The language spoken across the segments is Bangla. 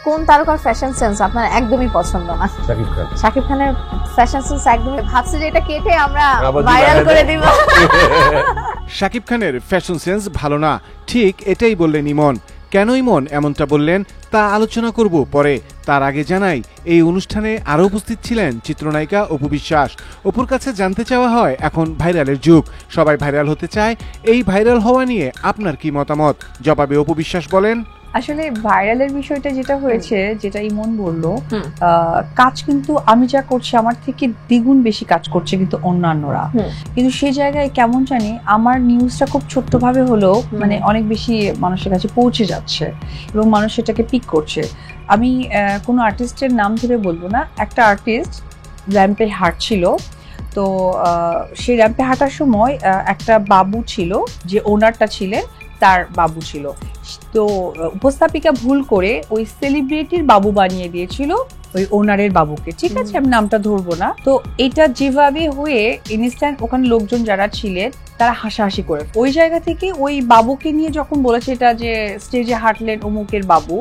কোন তারকার ফ্যাশন সেন্স আপনার একদমই পছন্দ না? শাকিব খান। শাকিব খানের ফ্যাশন সেন্স একদমই, ভাবছি যে এটা কেটে আমরা আবার ভাইরাল করে দিব। শাকিব খানের ফ্যাশন সেন্স ভালো না, ঠিক এটাই বললেন ইমন। কেন ইমন এমনটা বললেন তা আলোচনা করব পরে। তার আগে জানাই, এই অনুষ্ঠানে আরও উপস্থিত ছিলেন চিত্রনায়িকা অপু বিশ্বাস। অপুর কাছে জানতে চাওয়া হয়, এখন ভাইরালের যুগ, সবাই ভাইরাল হতে চায়, এই ভাইরাল হওয়া নিয়ে আপনার কি মতামত? জবাবে অপু বিশ্বাস বলেন, আসলে ভাইরালের বিষয়টা যেটা হয়েছে, যেটা ইমন বলল, কাজ কিন্তু আমি যা করছি আমার থেকে দ্বিগুণ বেশি কাজ করছে কিন্তু অন্যান্যরা। কিন্তু সেই জায়গায় কেমন জানি আমার নিউজটা খুব ছোট্ট ভাবে হলেও মানে অনেক বেশি মানুষের কাছে পৌঁছে যাচ্ছে এবং মানুষ সেটাকে পিক করছে। আমি কোনো আর্টিস্টের নাম ধরে বলবো না, একটা আর্টিস্ট র্যাম্পে হাঁটছিল, তো সেই র্যাম্পে হাঁটার সময় একটা বাবু ছিল, যে ওনারটা ছিলেন তার বাবু ছিল, তো উপস্থাপিকা ভুল করে ওই সেলিব্রিটির বাবু বানিয়ে দিয়েছিল ওই ওনারের বাবুকে, ঠিক আছে আমি নামটা ধরবো না। তো এটা যেভাবে হয়ে ইনস্ট্যান্ট ওখানে লোকজন যারা ছিলেন তারা হাসাহাসি করে, ওই জায়গা থেকে ওই বাবুকে নিয়ে যখন বলেছে এটা যে স্টেজে হাঁটলেন অমুকের বাবু,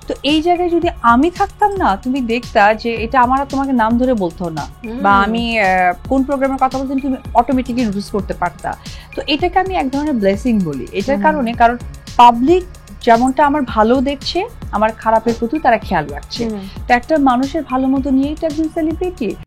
তো এই জায়গায় যদি আমি থাকতাম না, তুমি দেখতা যে এটা আমার তোমাকে নাম ধরে বলতো না, বা আমি কোন প্রোগ্রামের কথা বলতেন তুমি অটোমেটিকলি নোটিস করতে পারতা। তো এটাকে আমি এক ধরনের ব্লেসিং বলি এটার কারণে, কারণ পাবলিক যেমনটা আমার ভালো দেখছে, আমার খারাপের প্রতি তারা খেয়াল রাখছে। তো একটা মানুষের ভালো মতো নিয়েই তো একজন সেলিব্রিটি।